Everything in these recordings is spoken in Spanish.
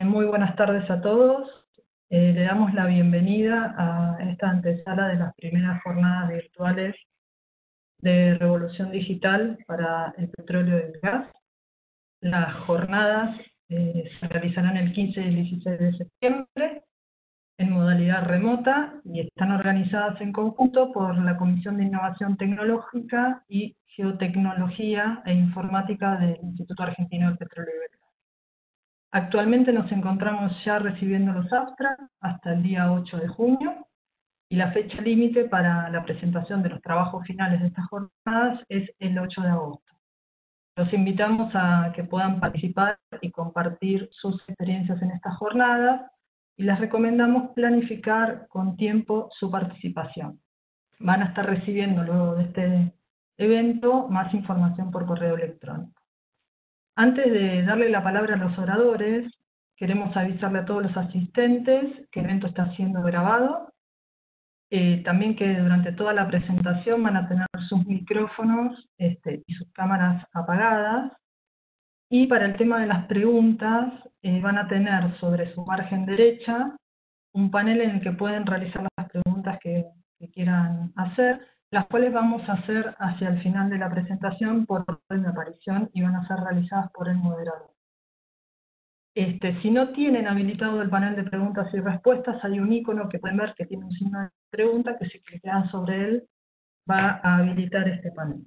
Muy buenas tardes a todos. Le damos la bienvenida a esta antesala de las primeras jornadas virtuales de Revolución Digital para el petróleo y el gas. Las jornadas se realizarán el 15 y el 16 de septiembre en modalidad remota y están organizadas en conjunto por la Comisión de Innovación Tecnológica y Geotecnología e Informática del Instituto Argentino del Petróleo y el Gas. Actualmente nos encontramos ya recibiendo los abstracts hasta el día 8 de junio y la fecha límite para la presentación de los trabajos finales de estas jornadas es el 8 de agosto. Los invitamos a que puedan participar y compartir sus experiencias en estas jornadas y les recomendamos planificar con tiempo su participación. Van a estar recibiendo luego de este evento más información por correo electrónico. Antes de darle la palabra a los oradores, queremos avisarle a todos los asistentes que el evento está siendo grabado, también que durante toda la presentación van a tener sus micrófonos y sus cámaras apagadas, y para el tema de las preguntas van a tener sobre su margen derecha un panel en el que pueden realizar las preguntas que quieran hacer, las cuales vamos a hacer hacia el final de la presentación por orden de aparición y van a ser realizadas por el moderador. Si no tienen habilitado el panel de preguntas y respuestas, hay un icono que pueden ver que tiene un signo de pregunta, que si clican sobre él va a habilitar este panel.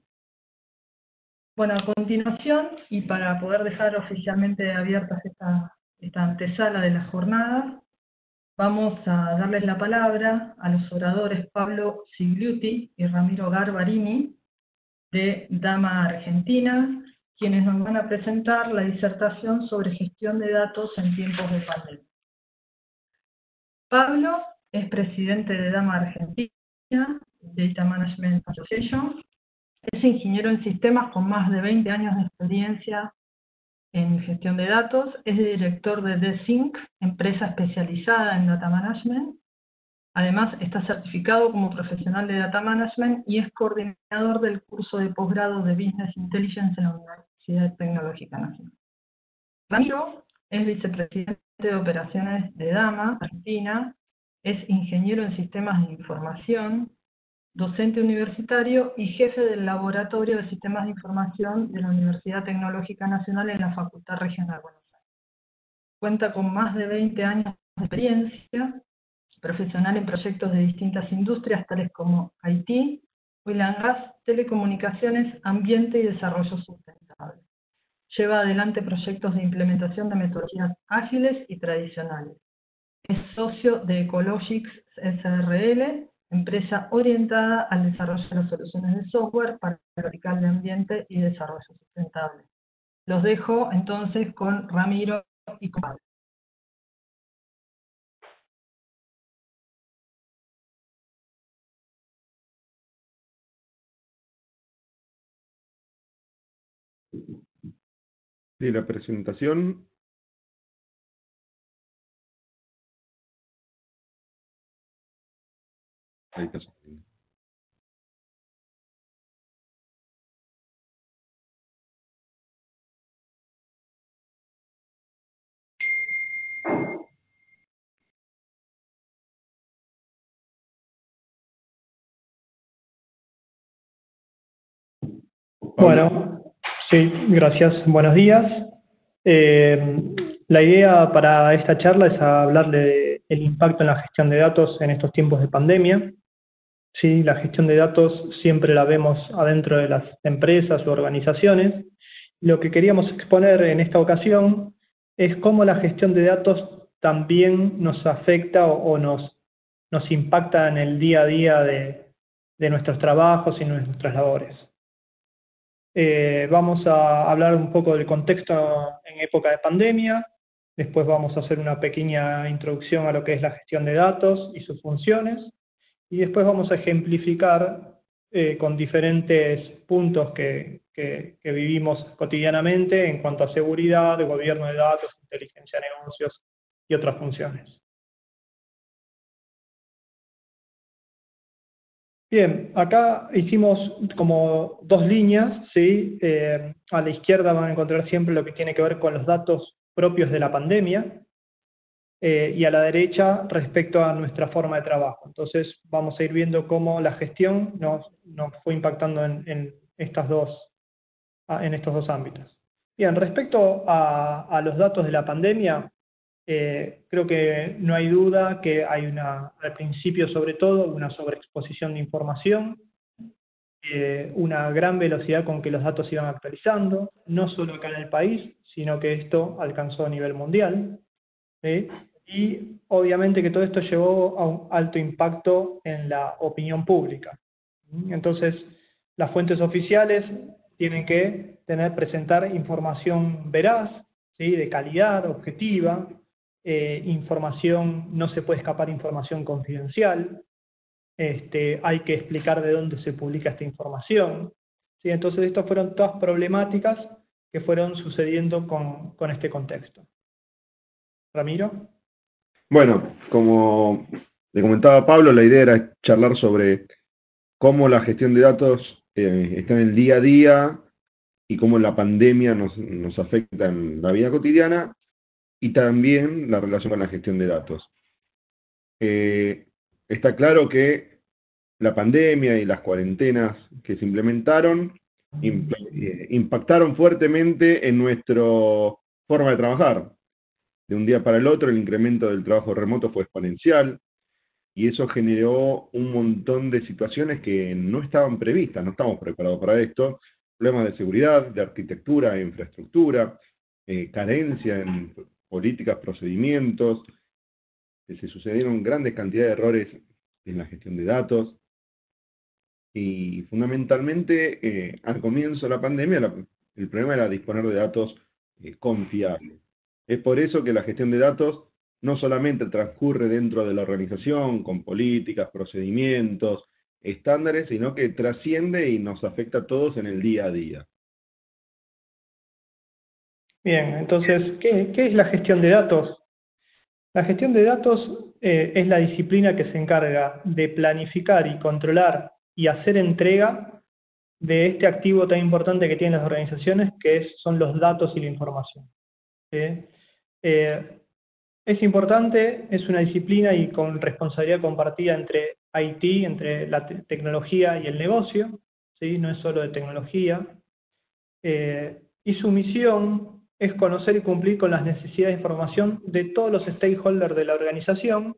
Bueno, a continuación, y para poder dejar oficialmente abiertas esta antesala de las jornadas, vamos a darles la palabra a los oradores Pablo Sigliuti y Ramiro Garbarini, de Dama Argentina, quienes nos van a presentar la disertación sobre gestión de datos en tiempos de pandemia. Pablo es presidente de Dama Argentina, Data Management Association, es ingeniero en sistemas con más de 20 años de experiencia en gestión de datos, es director de DSync, empresa especializada en Data Management. Además, está certificado como profesional de Data Management y es coordinador del curso de posgrado de Business Intelligence en la Universidad Tecnológica Nacional. Ramiro es vicepresidente de operaciones de Dama Argentina, es ingeniero en sistemas de información, docente universitario y jefe del Laboratorio de Sistemas de Información de la Universidad Tecnológica Nacional en la Facultad Regional de Buenos Aires. Cuenta con más de 20 años de experiencia profesional en proyectos de distintas industrias, tales como IT, oil and gas, telecomunicaciones, ambiente y desarrollo sustentable. Lleva adelante proyectos de implementación de metodologías ágiles y tradicionales. Es socio de Ecologics SRL, empresa orientada al desarrollo de las soluciones de software para el vertical de ambiente y desarrollo sustentable. Los dejo entonces con Ramiro y con Pablo. Sí, la presentación. Ahí está. Bueno, sí, gracias. Buenos días. La idea para esta charla es hablarle del impacto en la gestión de datos en estos tiempos de pandemia. Sí, la gestión de datos siempre la vemos adentro de las empresas o organizaciones. Lo que queríamos exponer en esta ocasión es cómo la gestión de datos también nos afecta o nos impacta en el día a día de nuestros trabajos y nuestras labores. Vamos a hablar un poco del contexto en época de pandemia, después vamos a hacer una pequeña introducción a lo que es la gestión de datos y sus funciones, y después vamos a ejemplificar con diferentes puntos que vivimos cotidianamente en cuanto a seguridad, gobierno de datos, inteligencia de negocios y otras funciones. Bien, acá hicimos como dos líneas, ¿sí? A la izquierda van a encontrar siempre lo que tiene que ver con los datos propios de la pandemia, y a la derecha respecto a nuestra forma de trabajo. Entonces vamos a ir viendo cómo la gestión nos fue impactando en estos dos ámbitos. Bien, respecto a los datos de la pandemia, creo que no hay duda que hay al principio sobre todo, una sobreexposición de información, una gran velocidad con que los datos se iban actualizando, no solo acá en el país, sino que esto alcanzó a nivel mundial, ¿sí? Y obviamente que todo esto llevó a un alto impacto en la opinión pública. Entonces, las fuentes oficiales tienen que presentar información veraz, ¿sí? De calidad, objetiva, no se puede escapar información confidencial, hay que explicar de dónde se publica esta información, ¿sí? Entonces, estas fueron todas problemáticas que fueron sucediendo con este contexto. Ramiro. Bueno, como le comentaba Pablo, la idea era charlar sobre cómo la gestión de datos está en el día a día y cómo la pandemia nos afecta en la vida cotidiana y también la relación con la gestión de datos. Está claro que la pandemia y las cuarentenas que se implementaron impactaron fuertemente en nuestra forma de trabajar. De un día para el otro el incremento del trabajo remoto fue exponencial y eso generó un montón de situaciones que no estaban previstas, no estamos preparados para esto, problemas de seguridad, de arquitectura, de infraestructura, carencia en políticas, procedimientos, se sucedieron grandes cantidades de errores en la gestión de datos y fundamentalmente al comienzo de la pandemia el problema era disponer de datos confiables. Es por eso que la gestión de datos no solamente transcurre dentro de la organización, con políticas, procedimientos, estándares, sino que trasciende y nos afecta a todos en el día a día. Bien, entonces, ¿qué es la gestión de datos? La gestión de datos es la disciplina que se encarga de planificar y controlar y hacer entrega de este activo tan importante que tienen las organizaciones, que son los datos y la información. ¿Sí? Es importante, es una disciplina y con responsabilidad compartida entre IT, entre la tecnología y el negocio, ¿sí? No es solo de tecnología, y su misión es conocer y cumplir con las necesidades de información de todos los stakeholders de la organización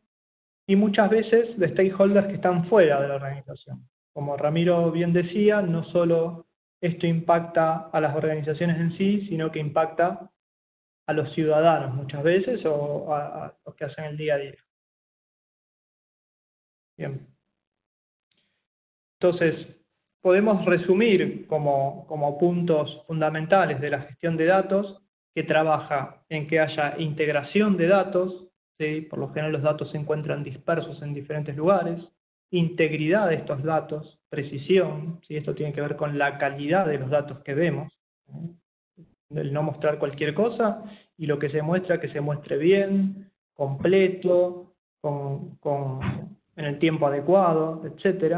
y muchas veces de stakeholders que están fuera de la organización. Como Ramiro bien decía, no solo esto impacta a las organizaciones en sí, sino que impacta a los ciudadanos muchas veces o a los que hacen el día a día. Bien. Entonces, podemos resumir como puntos fundamentales de la gestión de datos que trabaja en que haya integración de datos, ¿sí? Por lo general los datos se encuentran dispersos en diferentes lugares, integridad de estos datos, precisión, ¿sí? Esto tiene que ver con la calidad de los datos que vemos, ¿sí? El no mostrar cualquier cosa y lo que se muestra, que se muestre bien, completo, en el tiempo adecuado, etc.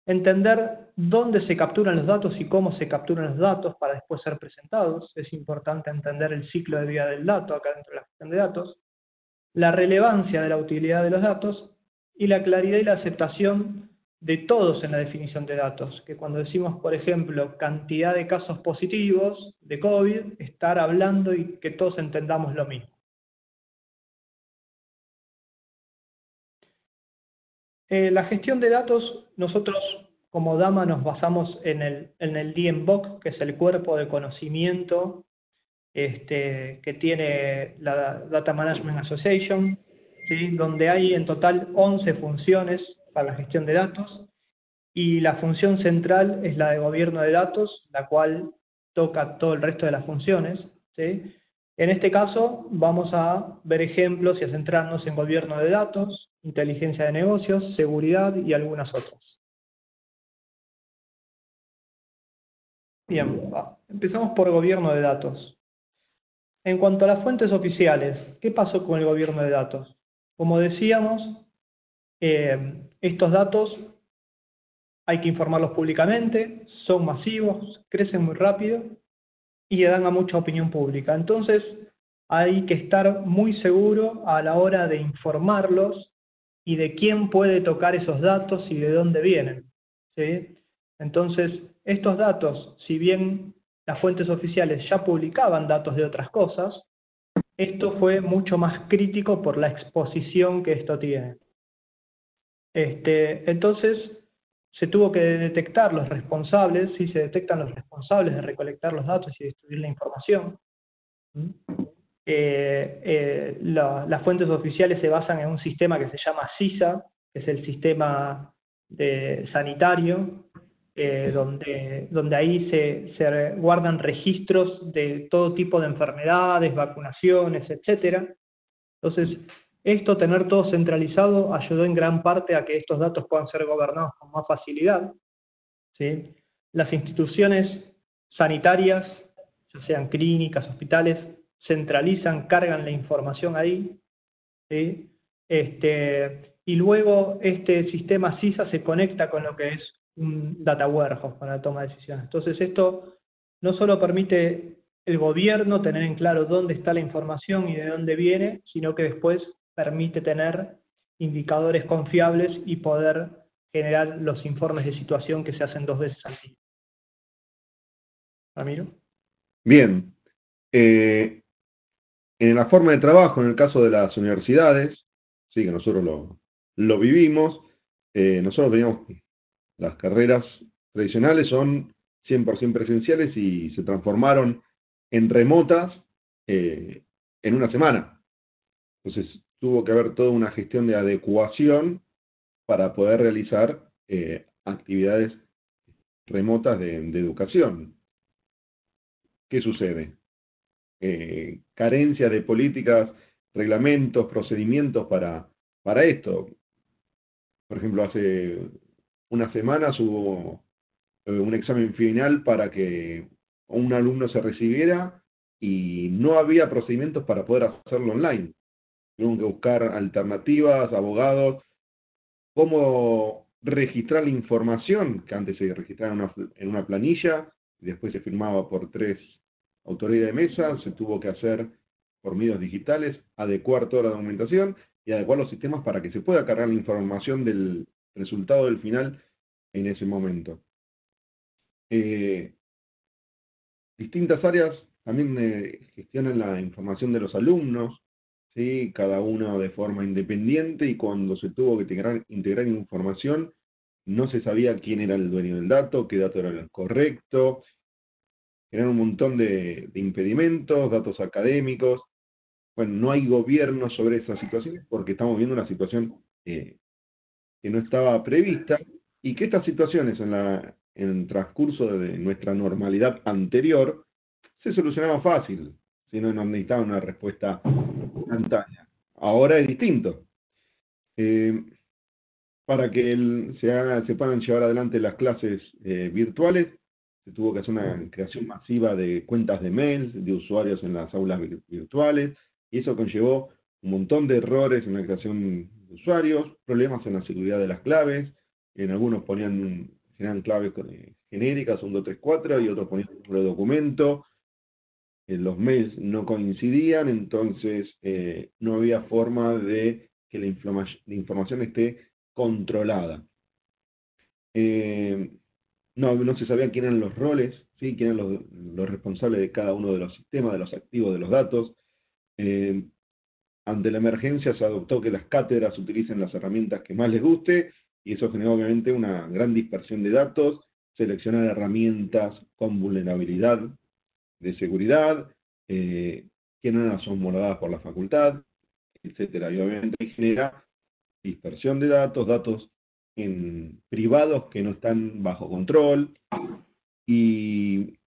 Entender dónde se capturan los datos y cómo se capturan los datos para después ser presentados. Es importante entender el ciclo de vida del dato acá dentro de la gestión de datos, la relevancia de la utilidad de los datos y la claridad y la aceptación de todos en la definición de datos, que cuando decimos, por ejemplo, cantidad de casos positivos de COVID, estar hablando y que todos entendamos lo mismo. La gestión de datos, nosotros como DAMA nos basamos en el DMBOK, que es el cuerpo de conocimiento que tiene la Data Management Association, ¿sí? Donde hay en total 11 funciones para la gestión de datos, y la función central es la de gobierno de datos, la cual toca todo el resto de las funciones, ¿sí? En este caso vamos a ver ejemplos y a centrarnos en gobierno de datos, inteligencia de negocios, seguridad y algunas otras. Bien, empezamos por gobierno de datos. En cuanto a las fuentes oficiales, ¿qué pasó con el gobierno de datos? Como decíamos, estos datos hay que informarlos públicamente, son masivos, crecen muy rápido y dan a mucha opinión pública. Entonces, hay que estar muy seguro a la hora de informarlos y de quién puede tocar esos datos y de dónde vienen, ¿sí? Entonces, estos datos, si bien las fuentes oficiales ya publicaban datos de otras cosas, esto fue mucho más crítico por la exposición que esto tiene. Entonces, se tuvo que detectar los responsables, sí se detectan los responsables de recolectar los datos y distribuir la información. Las fuentes oficiales se basan en un sistema que se llama CISA, que es el sistema sanitario, donde ahí se guardan registros de todo tipo de enfermedades, vacunaciones, etc. Entonces, esto, tener todo centralizado, ayudó en gran parte a que estos datos puedan ser gobernados con más facilidad, ¿sí? Las instituciones sanitarias, ya sean clínicas, hospitales, centralizan, cargan la información ahí, ¿sí? Y luego este sistema CISA se conecta con lo que es un data warehouse para la toma de decisiones. Entonces esto no solo permite el gobierno tener en claro dónde está la información y de dónde viene, sino que después permite tener indicadores confiables y poder generar los informes de situación que se hacen 2 veces al día. ¿Ramiro? Bien. En la forma de trabajo, en el caso de las universidades, sí que nosotros lo vivimos, nosotros teníamos las carreras tradicionales son 100% presenciales y se transformaron en remotas en una semana. Entonces tuvo que haber toda una gestión de adecuación para poder realizar actividades remotas de educación. ¿Qué sucede? Carencia de políticas, reglamentos, procedimientos para esto. Por ejemplo, hace unas semanas hubo un examen final para que un alumno se recibiera y no había procedimientos para poder hacerlo online. Tuvieron que buscar alternativas, abogados, cómo registrar la información, que antes se registraba en una planilla, y después se firmaba por 3 autoridades de mesa, se tuvo que hacer por medios digitales, adecuar toda la documentación y adecuar los sistemas para que se pueda cargar la información del resultado del final en ese momento. Distintas áreas también gestionan la información de los alumnos, ¿sí? Cada uno de forma independiente, y cuando se tuvo que integrar información, no se sabía quién era el dueño del dato, qué dato era el correcto, eran un montón de impedimentos, datos académicos. Bueno, no hay gobierno sobre esas situaciones porque estamos viendo una situación que no estaba prevista, y que estas situaciones en el transcurso de nuestra normalidad anterior se solucionaban fácil, si no necesitaban una respuesta instantánea. Ahora es distinto. Para que se puedan llevar adelante las clases virtuales, se tuvo que hacer una creación masiva de cuentas de mails, de usuarios en las aulas virtuales, y eso conllevó un montón de errores en la creación de usuarios, problemas en la seguridad de las claves, en algunos generan claves genéricas, 1, 2, 3, 4, y otros ponían un número de documento, los mails no coincidían, entonces no había forma de que la información esté controlada. No se sabía quién eran los roles, ¿sí? Quién eran los responsables de cada uno de los sistemas, de los activos de los datos. Ante la emergencia se adoptó que las cátedras utilicen las herramientas que más les guste, y eso generó obviamente una gran dispersión de datos, seleccionar herramientas con vulnerabilidad de seguridad, que no son homologadas por la facultad, etcétera. Y obviamente genera dispersión de datos privados que no están bajo control, y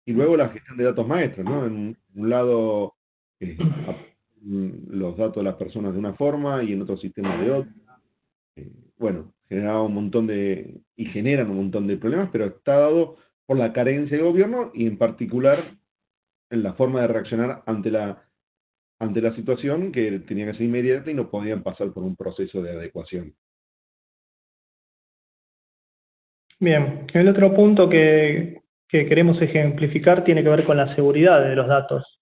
luego la gestión de datos maestros, ¿no? En un lado, los datos de las personas de una forma y en otro sistema de otra. Bueno, generaba y generan un montón de problemas, pero está dado por la carencia del gobierno y en particular en la forma de reaccionar ante la situación, que tenía que ser inmediata y no podían pasar por un proceso de adecuación. Bien, el otro punto que queremos ejemplificar tiene que ver con la seguridad de los datos.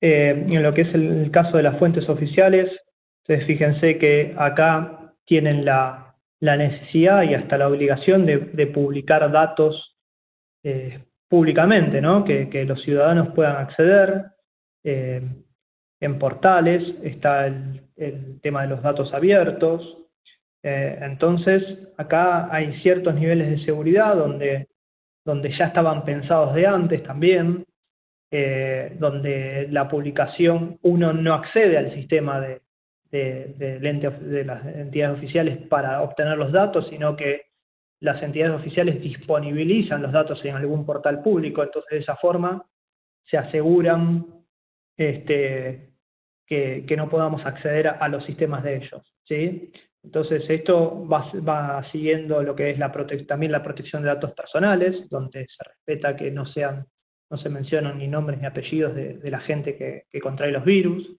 En lo que es el caso de las fuentes oficiales, entonces fíjense que acá tienen la necesidad y hasta la obligación de publicar datos públicamente, ¿no? Que los ciudadanos puedan acceder. eh, en portales está el tema de los datos abiertos. Entonces, acá hay ciertos niveles de seguridad donde ya estaban pensados de antes también, donde la publicación, uno no accede al sistema de las entidades oficiales para obtener los datos, sino que las entidades oficiales disponibilizan los datos en algún portal público, entonces de esa forma se aseguran que no podamos acceder a los sistemas de ellos, ¿sí? Entonces esto va siguiendo lo que es también la protección de datos personales, donde se respeta que no se mencionan ni nombres ni apellidos de la gente que contrae los virus.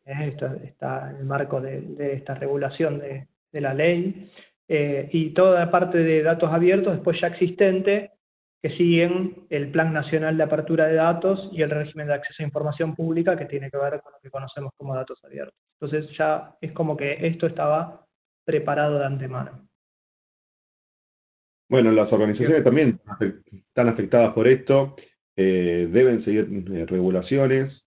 Esto está en el marco de esta regulación de la ley. Y toda la parte de datos abiertos después ya existente, que siguen el Plan Nacional de Apertura de Datos y el régimen de acceso a información pública, que tiene que ver con lo que conocemos como datos abiertos. Entonces ya es como que esto estaba preparado de antemano. Bueno, las organizaciones también están afectadas por esto, deben seguir regulaciones,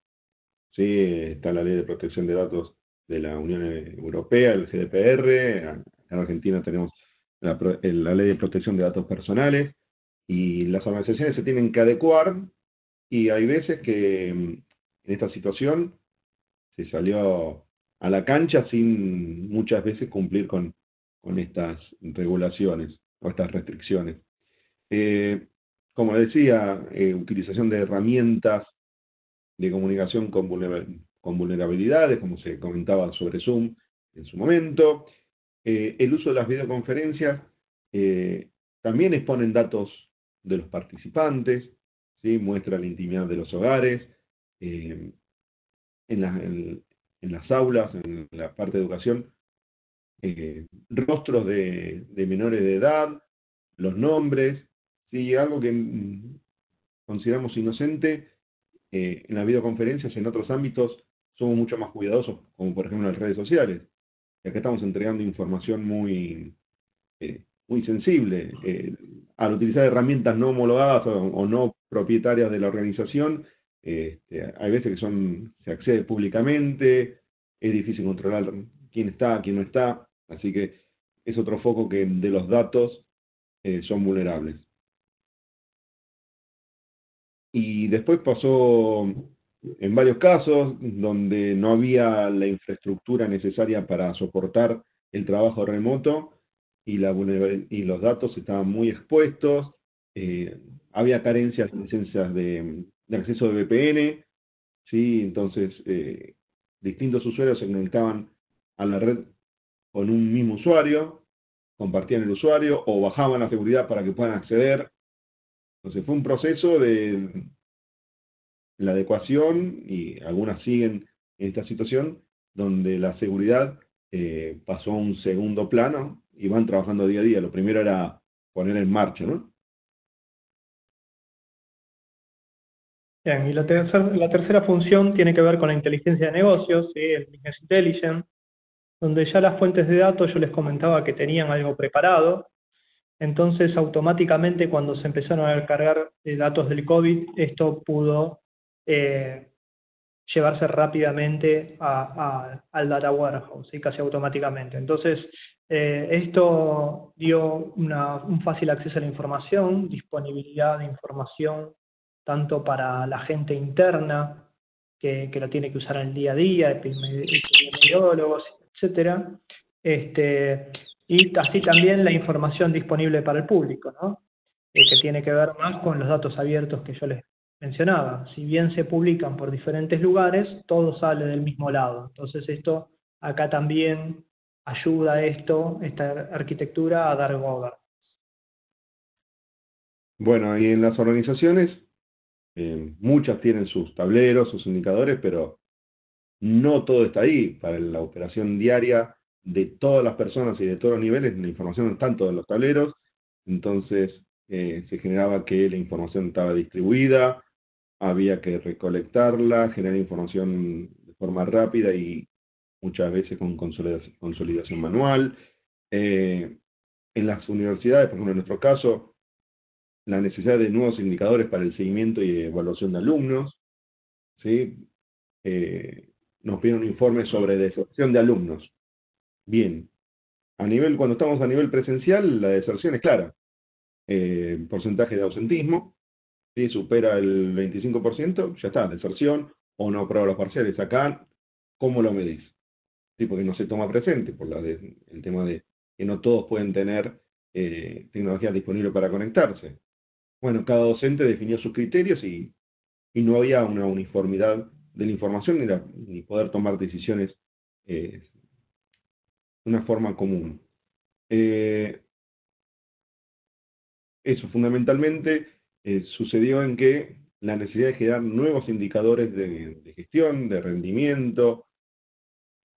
¿sí? Está la Ley de Protección de Datos de la Unión Europea, el GDPR, en Argentina tenemos la Ley de Protección de Datos Personales, y las organizaciones se tienen que adecuar, y hay veces que en esta situación se salió a la cancha sin muchas veces cumplir con estas regulaciones o estas restricciones. Como decía, utilización de herramientas de comunicación con vulnerabilidades, como se comentaba sobre Zoom en su momento. El uso de las videoconferencias también exponen datos de los participantes, ¿sí? Muestra la intimidad de los hogares, en las aulas, en la parte de educación, rostros de menores de edad, los nombres, ¿sí? Algo que consideramos inocente, en las videoconferencias, en otros ámbitos, somos mucho más cuidadosos, como por ejemplo en las redes sociales. Y acá estamos entregando información muy sensible. Al utilizar herramientas no homologadas o no propietarias de la organización, hay veces que se accede públicamente, es difícil controlar quién está, quién no está, así que es otro foco que de los datos son vulnerables. Y después pasó en varios casos donde no había la infraestructura necesaria para soportar el trabajo remoto y los datos estaban muy expuestos, había carencias de licencias de acceso de VPN, ¿sí? Entonces distintos usuarios se conectaban a la red con un mismo usuario, compartían el usuario o bajaban la seguridad para que puedan acceder. Entonces fue un proceso de la adecuación, y algunas siguen en esta situación, donde la seguridad pasó a un segundo plano y van trabajando día a día. Lo primero era poner en marcha, ¿no? Bien, y la tercera función tiene que ver con la inteligencia de negocios, ¿sí? El Business Intelligence, donde ya las fuentes de datos yo les comentaba que tenían algo preparado. Entonces, automáticamente cuando se empezaron a cargar datos del COVID, esto pudo llevarse rápidamente al data warehouse, ¿sí? Casi automáticamente. Entonces, esto dio un fácil acceso a la información, disponibilidad de información, tanto para la gente interna, que lo tiene que usar en el día a día, epidemiólogos, etcétera. Y así también la información disponible para el público, ¿no? Que tiene que ver más con los datos abiertos que yo les mencionaba. Si bien se publican por diferentes lugares, todo sale del mismo lado. Entonces esto, acá también ayuda a esta arquitectura a dar governance. Bueno, y en las organizaciones, muchas tienen sus tableros, sus indicadores, pero no todo está ahí. Para la operación diaria de todas las personas y de todos los niveles, la información no está en todos los tableros, entonces se generaba que la información estaba distribuida, había que recolectarla, generar información de forma rápida y muchas veces con consolidación manual. En las universidades, por ejemplo, en nuestro caso, la necesidad de nuevos indicadores para el seguimiento y evaluación de alumnos, ¿sí? Nos piden un informe sobre deserción de alumnos. Bien, cuando estamos a nivel presencial, la deserción es clara. Porcentaje de ausentismo, si supera el 25%, ya está, deserción, o no aprueba los parciales. Acá, ¿cómo lo medís? Sí, porque no se toma presente, por el tema de que no todos pueden tener tecnología disponible para conectarse. Bueno, cada docente definió sus criterios y no había una uniformidad de la información ni poder tomar decisiones de una forma común. Eso fundamentalmente sucedió en que la necesidad de generar nuevos indicadores de gestión, de rendimiento,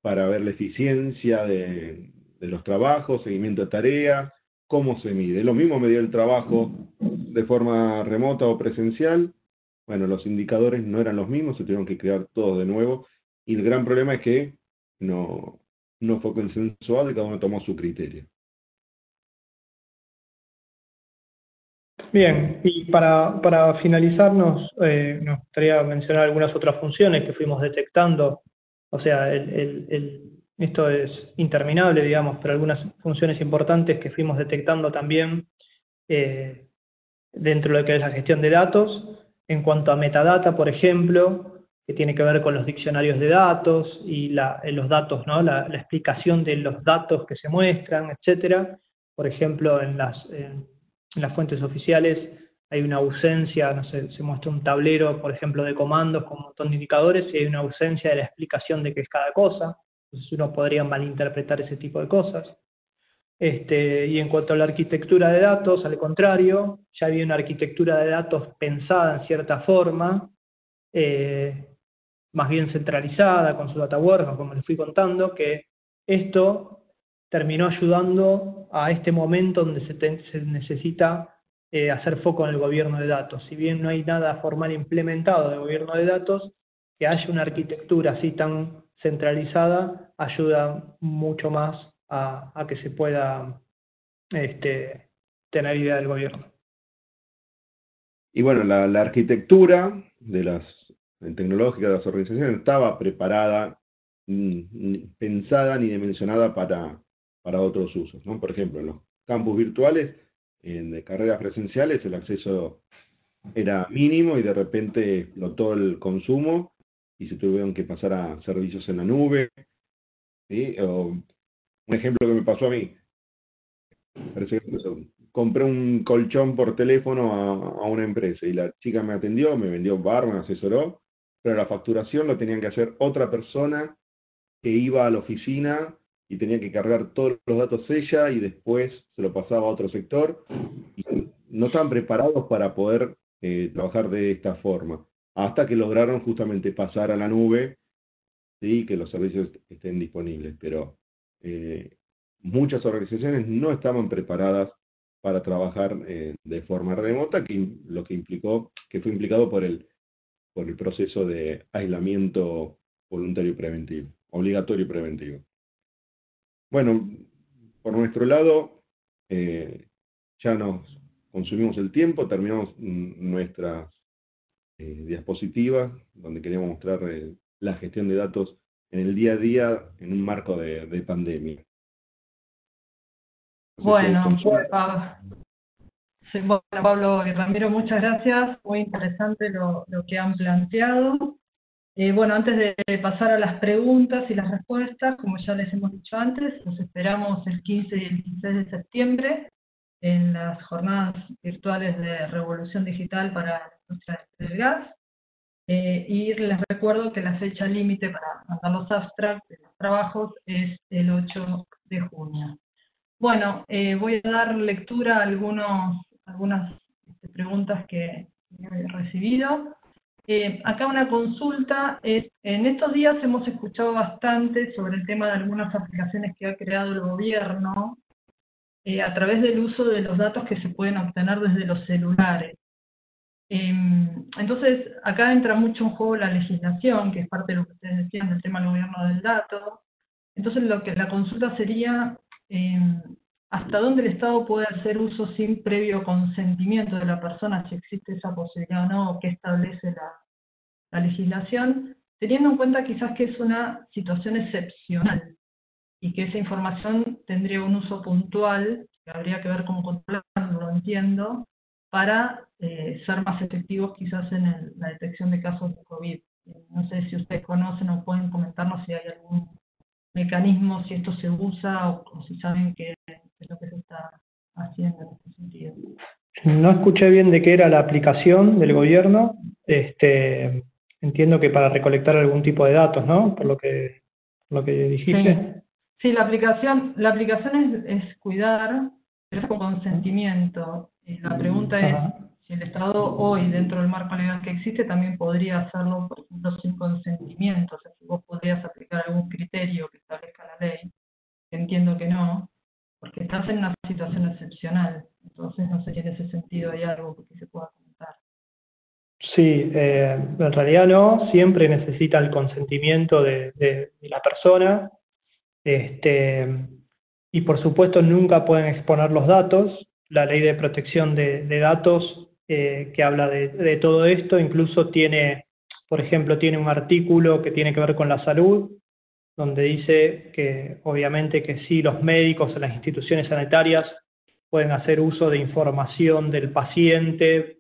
para ver la eficiencia de los trabajos, seguimiento de tareas, cómo se mide. Lo mismo medir el trabajo de forma remota o presencial. Bueno, los indicadores no eran los mismos, se tuvieron que crear todos de nuevo. Y el gran problema es que no fue consensuado y cada uno tomó su criterio. Bien, y para finalizar nos gustaría mencionar algunas otras funciones que fuimos detectando. O sea, esto es interminable, digamos, pero algunas funciones importantes que fuimos detectando también dentro de lo que es la gestión de datos. En cuanto a metadata, por ejemplo, que tiene que ver con los diccionarios de datos y los datos, ¿no? La explicación de los datos que se muestran, etcétera. Por ejemplo, en las fuentes oficiales hay una ausencia, no sé, se muestra un tablero, por ejemplo, de comandos con un montón de indicadores y hay una ausencia de la explicación de qué es cada cosa. Entonces uno podría malinterpretar ese tipo de cosas. Y en cuanto a la arquitectura de datos, al contrario, ya había una arquitectura de datos pensada en cierta forma, más bien centralizada con su data warehouse, como les fui contando, que esto terminó ayudando a este momento donde se necesita hacer foco en el gobierno de datos. Si bien no hay nada formal implementado de gobierno de datos, que haya una arquitectura así tan centralizada ayuda mucho más a que se pueda tener idea del gobierno. Y bueno, la arquitectura tecnológica de las organizaciones estaba preparada, pensada ni dimensionada para otros usos, ¿no? Por ejemplo, en los campus virtuales, de carreras presenciales, el acceso era mínimo y de repente explotó el consumo y se tuvieron que pasar a servicios en la nube, ¿sí? Un ejemplo que me pasó a mí, parece que compré un colchón por teléfono a una empresa y la chica me atendió, me vendió bar, me asesoró, pero la facturación lo tenían que hacer otra persona que iba a la oficina y tenía que cargar todos los datos ella y después se lo pasaba a otro sector y no estaban preparados para poder trabajar de esta forma, hasta que lograron justamente pasar a la nube, ¿sí? Que los servicios estén disponibles, pero muchas organizaciones no estaban preparadas para trabajar de forma remota, lo que fue implicado por el proceso de aislamiento voluntario y preventivo, obligatorio y preventivo. Bueno, por nuestro lado, ya nos consumimos el tiempo, terminamos nuestras diapositivas, donde queríamos mostrar la gestión de datos en el día a día en un marco de pandemia. Bueno, bueno, Pablo y Ramiro, muchas gracias. Muy interesante lo que han planteado. Bueno, antes de pasar a las preguntas y las respuestas, como ya les hemos dicho antes, los esperamos el 15 y el 16 de septiembre en las jornadas virtuales de Revolución Digital para la industria del gas. Y les recuerdo que la fecha límite para mandar los abstracts de los trabajos es el 8 de junio. Bueno, voy a dar lectura a algunas preguntas que he recibido. Acá una consulta es, en estos días hemos escuchado bastante sobre el tema de algunas aplicaciones que ha creado el gobierno a través del uso de los datos que se pueden obtener desde los celulares. Entonces, acá entra mucho en juego la legislación, que es parte de lo que ustedes decían del tema del gobierno del dato. Entonces, la consulta sería hasta dónde el Estado puede hacer uso sin previo consentimiento de la persona, si existe esa posibilidad o no, o qué establece la legislación, teniendo en cuenta quizás que es una situación excepcional y que esa información tendría un uso puntual, que habría que ver cómo controlarlo, lo entiendo, para ser más efectivos quizás en la detección de casos de COVID. No sé si ustedes conocen o pueden comentarnos si hay algún mecanismo, si esto se usa o si saben qué es lo que se está haciendo en este sentido. No escuché bien de qué era la aplicación del gobierno. Entiendo que para recolectar algún tipo de datos, ¿no? Por lo que dijiste. Sí, la aplicación es cuidar, pero es con consentimiento. Y la pregunta es si el Estado hoy, dentro del marco legal que existe, también podría hacerlo, por ejemplo, sin consentimiento. O sea, si vos podrías aplicar algún criterio que establezca la ley, que entiendo que no, porque estás en una situación excepcional. Entonces, no sé si en ese sentido hay algo que se pueda comentar. Sí, en realidad no, siempre necesita el consentimiento de la persona, y por supuesto nunca pueden exponer los datos. La ley de protección de datos que habla de todo esto, incluso tiene, por ejemplo, tiene un artículo que tiene que ver con la salud, donde dice que obviamente que sí, los médicos en las instituciones sanitarias pueden hacer uso de información del paciente,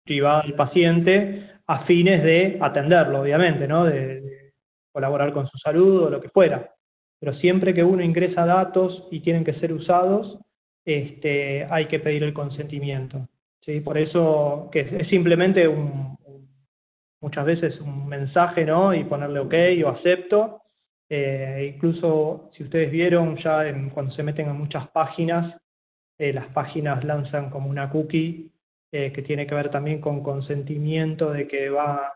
privada del paciente, a fines de atenderlo, obviamente, ¿no? De colaborar con su salud o lo que fuera. Pero siempre que uno ingresa datos y tienen que ser usados, hay que pedir el consentimiento, ¿sí? Por eso que es simplemente muchas veces un mensaje, ¿no? Y ponerle OK o acepto. Incluso si ustedes vieron ya cuando se meten en muchas páginas, las páginas lanzan como una cookie que tiene que ver también con consentimiento de que va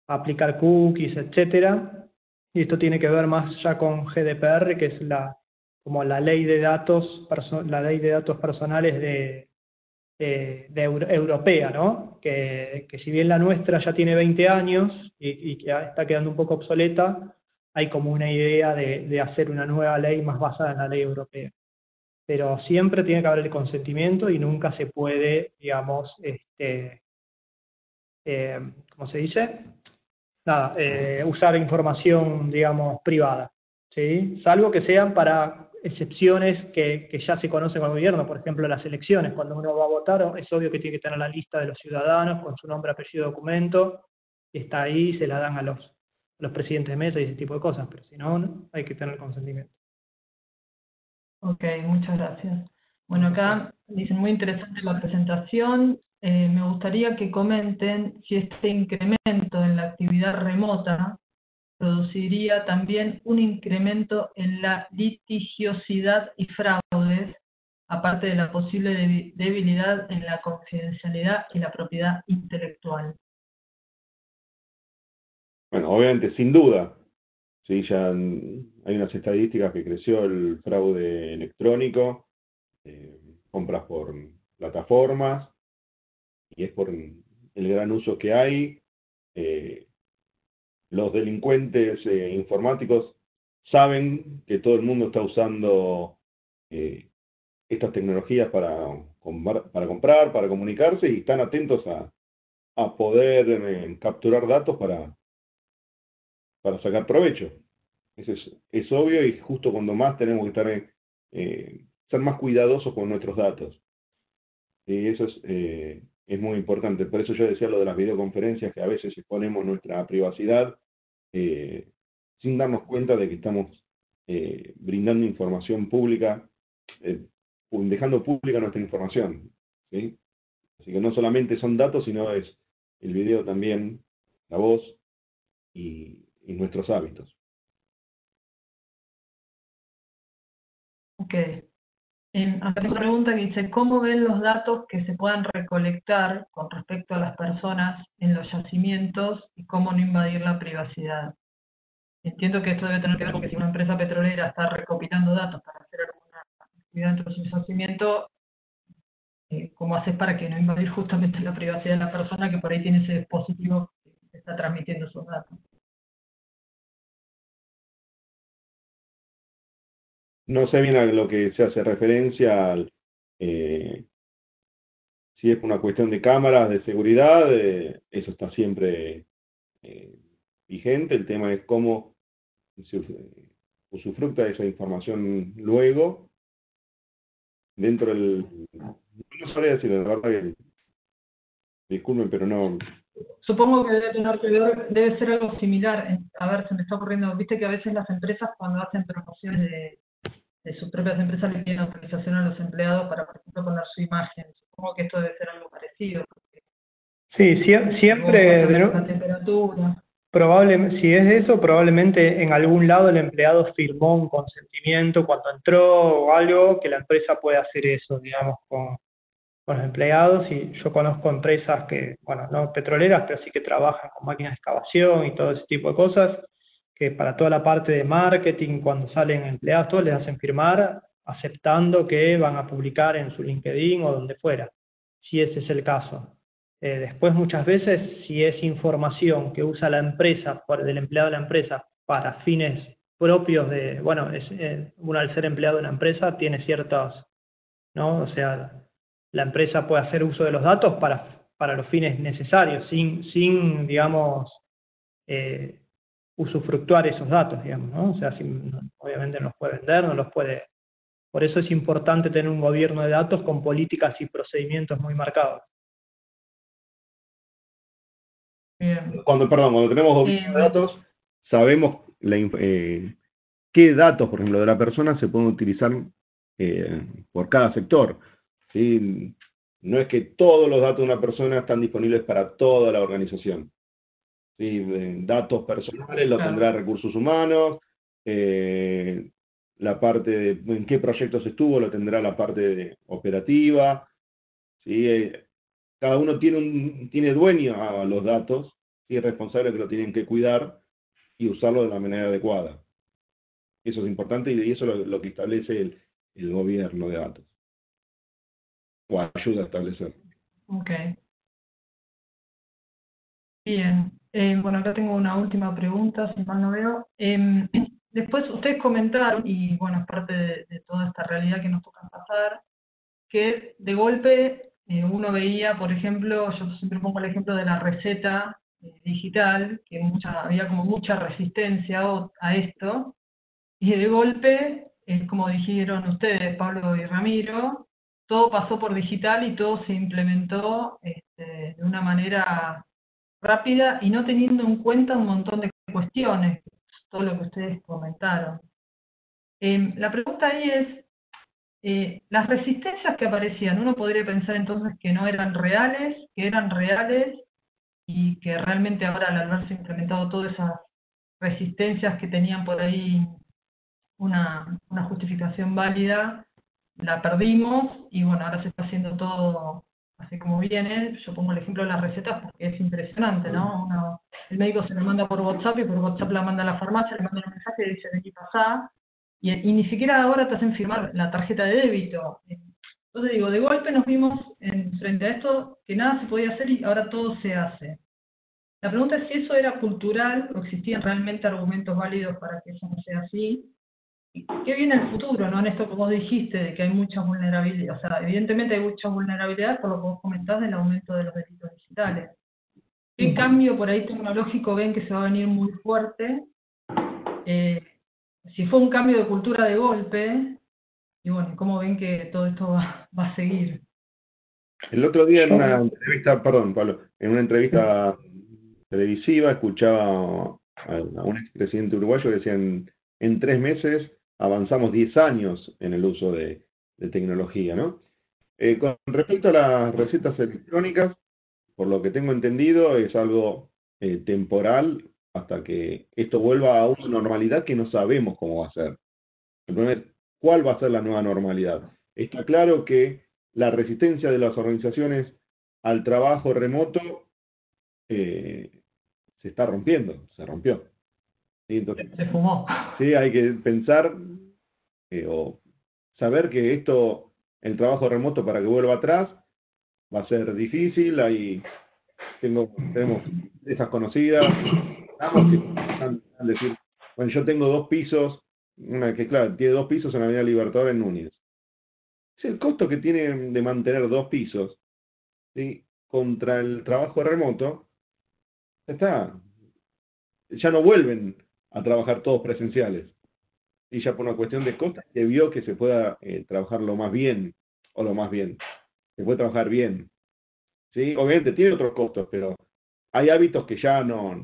a aplicar cookies, etcétera. Y esto tiene que ver más ya con GDPR, que es como la ley de datos, la ley de datos personales europea, ¿no? Que si bien la nuestra ya tiene 20 años y que ya está quedando un poco obsoleta, hay como una idea de hacer una nueva ley más basada en la ley europea. Pero siempre tiene que haber el consentimiento y nunca se puede, digamos, ¿cómo se dice? Nada, usar información, digamos, privada, ¿sí? Salvo que sean para excepciones que ya se conocen con el gobierno, por ejemplo, las elecciones, cuando uno va a votar, es obvio que tiene que tener la lista de los ciudadanos con su nombre, apellido, documento, y está ahí, se la dan a los presidentes de mesa y ese tipo de cosas, pero si no, no, hay que tener consentimiento. Ok, muchas gracias. Bueno, acá dicen muy interesante la presentación. Me gustaría que comenten si este incremento en la actividad remota produciría también un incremento en la litigiosidad y fraudes, aparte de la posible debilidad en la confidencialidad y la propiedad intelectual. Bueno, obviamente, sin duda, sí, ya hay unas estadísticas que creció el fraude electrónico, compras por plataformas, y es por el gran uso que hay. Los delincuentes informáticos saben que todo el mundo está usando estas tecnologías para comprar, para comunicarse, y están atentos a poder capturar datos para sacar provecho. Eso es obvio, y justo cuando más tenemos que estar ser más cuidadosos con nuestros datos. Y eso es muy importante. Por eso yo decía lo de las videoconferencias, que a veces exponemos nuestra privacidad sin darnos cuenta de que estamos brindando información pública, dejando pública nuestra información, ¿sí? Así que no solamente son datos, sino es el video también, la voz y nuestros hábitos. Ok. Acá tengo una pregunta que dice, ¿cómo ven los datos que se puedan recolectar con respecto a las personas en los yacimientos y cómo no invadir la privacidad? Entiendo que esto debe tener que ver con que si una empresa petrolera está recopilando datos para hacer alguna actividad dentro de su yacimiento, cómo haces para que no invadir justamente la privacidad de la persona que por ahí tiene ese dispositivo que está transmitiendo sus datos. No sé bien a lo que se hace referencia, si es una cuestión de cámaras de seguridad, eso está siempre vigente. El tema es cómo se usufructa esa información luego dentro del... No sabría decir, la verdad que, disculpen, pero no... Supongo que debe tener que ver, debe ser algo similar. A ver, se me está ocurriendo, viste que a veces las empresas cuando hacen promociones de sus propias empresas le piden autorización a los empleados para, por ejemplo, poner su imagen. Supongo que esto debe ser algo parecido. Sí, siempre, La temperatura. probablemente, si es eso, probablemente en algún lado el empleado firmó un consentimiento cuando entró o algo que la empresa puede hacer eso, digamos, con los empleados. Y yo conozco empresas que, bueno, no petroleras, pero sí que trabajan con máquinas de excavación y todo ese tipo de cosas, que para toda la parte de marketing, cuando salen empleados, todos les hacen firmar aceptando que van a publicar en su LinkedIn o donde fuera, si ese es el caso. Después muchas veces, si es información que usa la empresa, del empleado de la empresa, para fines propios de, bueno, uno al ser empleado de una empresa tiene ciertos, ¿no? O sea, la empresa puede hacer uso de los datos para los fines necesarios, sin digamos, usufructuar esos datos, digamos, ¿no? O sea, obviamente no los puede vender, no los puede... Por eso es importante tener un gobierno de datos con políticas y procedimientos muy marcados. Cuando tenemos gobierno de datos, sabemos qué datos, por ejemplo, de la persona se pueden utilizar por cada sector. ¿Sí? No es que todos los datos de una persona están disponibles para toda la organización. ¿Sí? Datos personales los tendrá recursos humanos, la parte de en qué proyectos estuvo lo tendrá la parte operativa. ¿Sí? Cada uno tiene dueño a los datos y es responsable que lo tienen que cuidar y usarlo de la manera adecuada. Eso es importante y eso es lo que establece el gobierno de datos. O ayuda a establecer. Ok. Bien. Bueno, acá tengo una última pregunta, si mal no veo. Después ustedes comentaron, y bueno, es parte de toda esta realidad que nos toca pasar, que de golpe uno veía, por ejemplo, yo siempre pongo el ejemplo de la receta digital, que había como mucha resistencia a esto, y de golpe, como dijeron ustedes, Pablo y Ramiro, todo pasó por digital y todo se implementó de una manera rápida y no teniendo en cuenta un montón de cuestiones, todo lo que ustedes comentaron. La pregunta ahí es, las resistencias que aparecían, uno podría pensar entonces que no eran reales, que eran reales, y que realmente ahora al haberse implementado todas esas resistencias que tenían por ahí una justificación válida, la perdimos, y bueno, ahora se está haciendo todo así como viene. Yo pongo el ejemplo de las recetas porque es impresionante, ¿no? El médico se lo manda por WhatsApp y por WhatsApp la manda a la farmacia, le manda un mensaje y dice, vení, pasá, y ni siquiera ahora te hacen firmar la tarjeta de débito. Entonces digo, de golpe nos vimos frente a esto que nada se podía hacer y ahora todo se hace. La pregunta es si eso era cultural o existían realmente argumentos válidos para que eso no sea así. ¿Qué viene el futuro, no? En esto que vos dijiste, de que hay mucha vulnerabilidad, o sea, evidentemente hay mucha vulnerabilidad por lo que vos comentás del aumento de los delitos digitales. ¿Qué cambio por ahí tecnológico ven que se va a venir muy fuerte? Si fue un cambio de cultura de golpe, y bueno, ¿cómo ven que todo esto va a seguir? El otro día en una entrevista, perdón, Pablo, en una entrevista televisiva escuchaba a un expresidente uruguayo que decía en 3 meses avanzamos 10 años en el uso de tecnología, ¿no? Con respecto a las recetas electrónicas, por lo que tengo entendido, es algo temporal hasta que esto vuelva a una normalidad que no sabemos cómo va a ser. El problema es, ¿cuál va a ser la nueva normalidad? Está claro que la resistencia de las organizaciones al trabajo remoto se está rompiendo, se rompió. ¿Sí? Entonces, se fumó. Sí, hay que pensar o saber que el trabajo remoto para que vuelva atrás, va a ser difícil. Tenemos esas conocidas, que están a decir, bueno, yo tengo 2 pisos, una que claro, tiene 2 pisos en la Avenida Libertador en Núñez. Es el costo que tiene de mantener 2 pisos, ¿sí? Contra el trabajo remoto, ya no vuelven a trabajar todos presenciales. Y ya por una cuestión de costos se vio que se pueda trabajar lo más bien, se puede trabajar bien. ¿Sí? Obviamente tiene otros costos, pero hay hábitos que ya no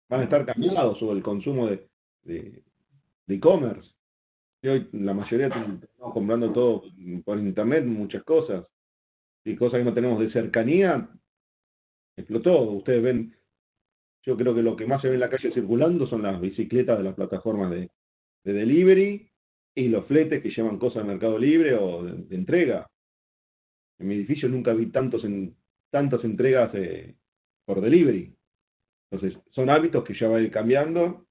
van a estar cambiados, o el consumo de e-commerce. Y hoy la mayoría estamos comprando todo por internet, muchas cosas. Y cosas que no tenemos de cercanía, explotó. Ustedes ven, yo creo que lo que más se ve en la calle circulando son las bicicletas de las plataformas de delivery y los fletes que llevan cosas de Mercado Libre o de entrega. En mi edificio nunca vi tantas entregas por delivery. Entonces, son hábitos que ya van a ir cambiando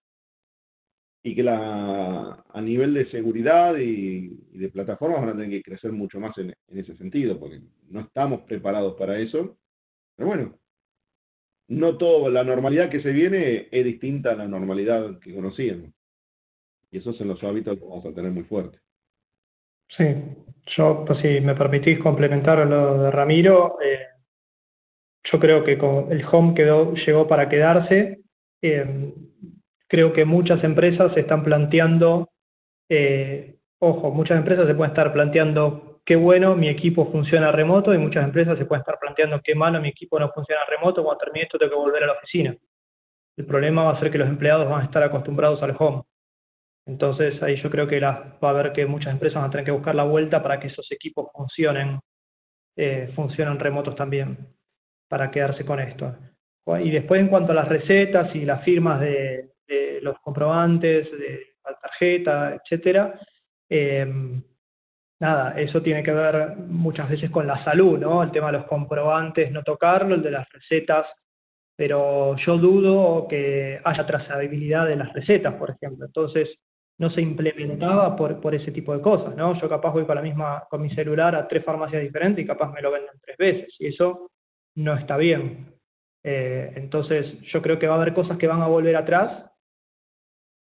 y que a nivel de seguridad y de plataformas van a tener que crecer mucho más en ese sentido, porque no estamos preparados para eso. Pero bueno, no toda la normalidad que se viene es distinta a la normalidad que conocíamos. Y esos son los hábitos que vamos a tener muy fuertes. Sí, yo, pues si me permitís complementar lo de Ramiro, yo creo que el home llegó para quedarse. Eh, Creo que muchas empresas se están planteando, ojo, muchas empresas se pueden estar planteando qué bueno, mi equipo funciona remoto, y muchas empresas se pueden estar planteando qué malo, mi equipo no funciona remoto, cuando termine esto tengo que volver a la oficina. El problema va a ser que los empleados van a estar acostumbrados al home. Entonces ahí yo creo que va a haber que muchas empresas van a tener que buscar la vuelta para que esos equipos funcionen remotos también, para quedarse con esto. Y después, en cuanto a las recetas y las firmas de los comprobantes, de la tarjeta, etcétera, nada, eso tiene que ver muchas veces con la salud, ¿no? El tema de los comprobantes, no tocarlo, el de las recetas, pero yo dudo que haya trazabilidad de las recetas, por ejemplo. Entonces, no se implementaba por ese tipo de cosas, ¿no? Yo capaz voy con mi celular a 3 farmacias diferentes y capaz me lo venden 3 veces, y eso no está bien. Entonces, yo creo que va a haber cosas que van a volver atrás,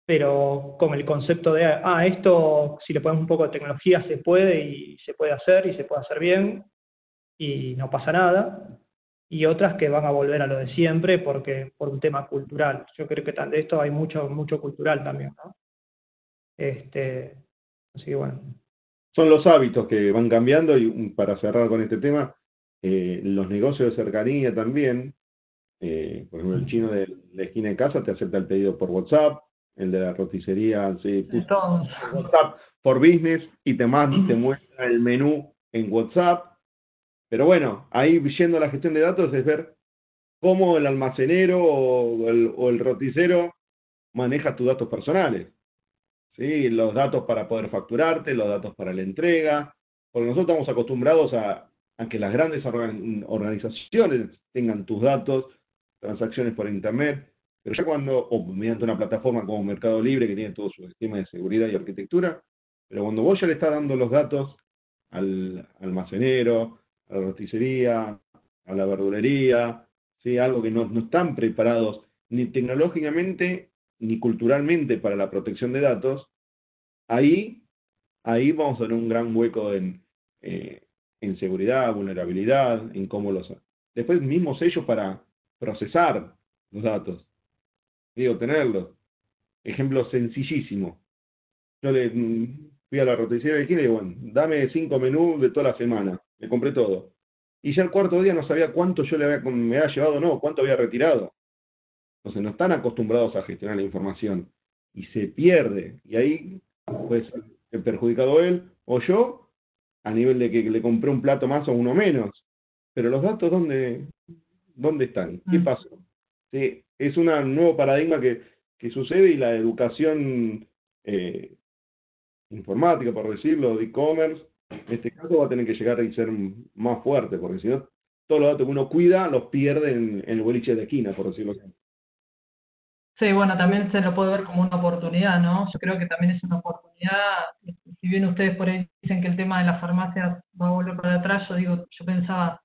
pero con el concepto de, esto, si le ponemos un poco de tecnología, se puede y se puede hacer bien, y no pasa nada. Y otras que van a volver a lo de siempre por un tema cultural. Yo creo que de esto hay mucho cultural también, ¿no? Así que bueno. Son los hábitos que van cambiando, y para cerrar con este tema, los negocios de cercanía también, por ejemplo, el chino de la esquina de casa te acepta el pedido por WhatsApp, el de la roticería se puso por WhatsApp por business y te muestra el menú en WhatsApp. Pero bueno, ahí yendo a la gestión de datos es ver cómo el almacenero o el roticero maneja tus datos personales. ¿Sí? Los datos para poder facturarte, los datos para la entrega, porque nosotros estamos acostumbrados a que las grandes organizaciones tengan tus datos, transacciones por internet, pero ya o mediante una plataforma como Mercado Libre, que tiene todo su esquema de seguridad y arquitectura, pero cuando vos ya le estás dando los datos al almacenero, a la roticería, a la verdulería, ¿sí? Algo que no están preparados ni tecnológicamente ni culturalmente para la protección de datos, ahí vamos a tener un gran hueco en seguridad, vulnerabilidad, en cómo después mismos ellos para procesar los datos, digo, tenerlos. Ejemplo sencillísimo. Yo fui a la roticería de esquina y digo, bueno, dame 5 menús de toda la semana. Me compré todo. Y ya el cuarto día no sabía cuánto me había llevado, no, cuánto había retirado. Entonces no están acostumbrados a gestionar la información y se pierde. Y ahí, pues, he perjudicado él o yo, a nivel de que le compré un plato más o uno menos. Pero los datos, ¿dónde están? ¿Qué pasó? Sí, es un nuevo paradigma que sucede, y la educación informática, por decirlo, de e-commerce, en este caso va a tener que llegar a ser más fuerte, porque si no, todos los datos que uno cuida los pierde en el boliche de esquina, por decirlo así. Sí, bueno, también se lo puede ver como una oportunidad, ¿no? Yo creo que también es una oportunidad, si bien ustedes por ahí dicen que el tema de las farmacias va a volver para atrás, yo pensaba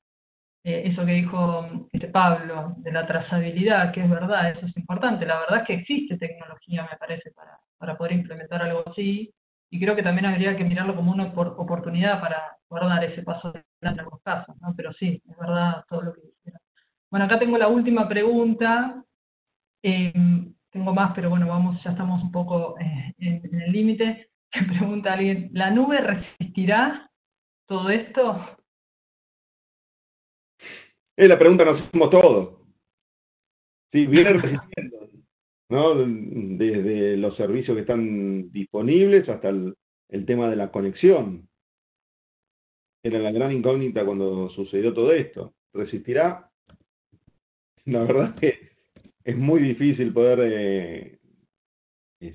eso que dijo Pablo, de la trazabilidad, que es verdad, eso es importante. La verdad es que existe tecnología, me parece, para poder implementar algo así, y creo que también habría que mirarlo como una oportunidad para poder dar ese paso adelante en algunos casos, ¿no? Pero sí, es verdad todo lo que dijeron. Bueno, acá tengo la última pregunta. Tengo más, pero bueno, ya estamos un poco en el límite. Me pregunta alguien, ¿la nube resistirá todo esto? Es la pregunta que nos hacemos todos. Sí, viene resistiendo, ¿no? Desde los servicios que están disponibles hasta el tema de la conexión. Era la gran incógnita cuando sucedió todo esto. ¿Resistirá? La verdad es que es muy difícil poder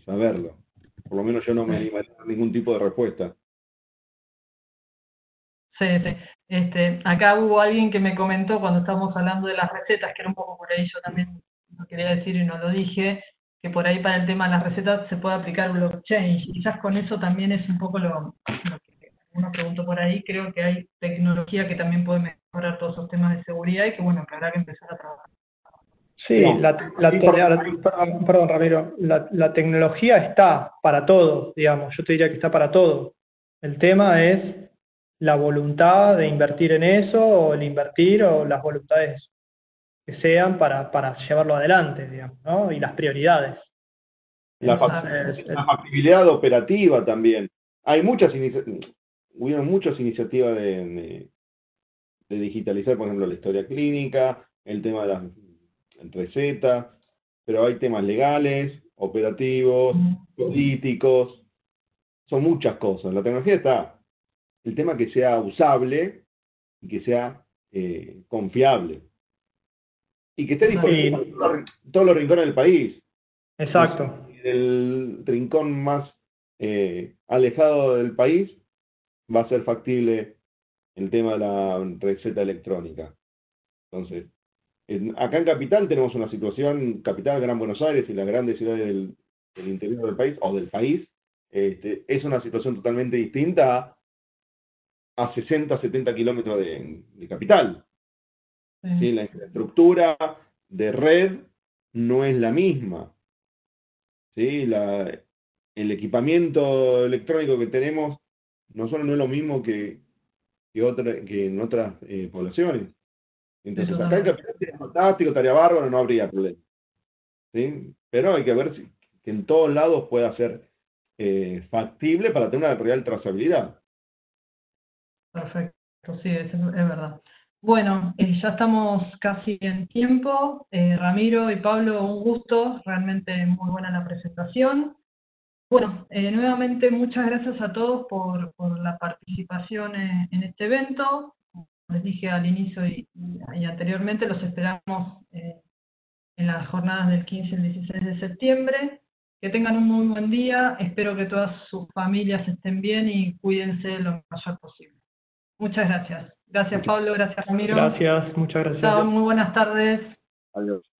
saberlo. Por lo menos yo no me animaría a dar ningún tipo de respuesta. Sí, sí. Acá hubo alguien que me comentó cuando estábamos hablando de las recetas, que era un poco por ahí, yo también lo quería decir y no lo dije, que por ahí para el tema de las recetas se puede aplicar blockchain. Y quizás con eso también es un poco lo que uno preguntó por ahí. Creo que hay tecnología que también puede mejorar todos esos temas de seguridad y que bueno, que habrá que empezar a trabajar. Sí, perdón, Ramiro, la tecnología está para todo, digamos, yo te diría que está para todo. El tema es la voluntad de invertir en eso, o el invertir, o las voluntades que sean para llevarlo adelante, digamos, ¿no? Y las prioridades. La factibilidad operativa también. Hay hubieron muchas iniciativas de digitalizar, por ejemplo, la historia clínica, el tema de las recetas, pero hay temas legales, operativos, políticos, son muchas cosas. La tecnología está. El tema es que sea usable y que sea confiable. Y que esté disponible en todos los rincones del país. Exacto. En el rincón más alejado del país va a ser factible el tema de la receta electrónica. Entonces, acá en Capital tenemos una situación, Capital, Gran Buenos Aires y las grandes ciudades del interior del país, o del país, es una situación totalmente distinta a 60, 70 kilómetros de Capital. ¿Sí? La infraestructura de red no es la misma. ¿Sí? El equipamiento electrónico que tenemos no solo no es lo mismo que en otras poblaciones. Entonces, acá en Capital sería fantástico, estaría bárbaro, no habría problema. ¿Sí? Pero hay que ver que en todos lados pueda ser factible para tener una real trazabilidad. Perfecto, sí, es verdad. Bueno, ya estamos casi en tiempo. Ramiro y Pablo, un gusto, realmente muy buena la presentación. Bueno, nuevamente muchas gracias a todos por la participación en este evento. Como les dije al inicio y anteriormente, los esperamos en las jornadas del 15 y el 16 de septiembre. Que tengan un muy buen día, espero que todas sus familias estén bien y cuídense lo mayor posible. Muchas gracias. Gracias Pablo, gracias Ramiro. Gracias, muchas gracias. Chao, muy buenas tardes. Adiós.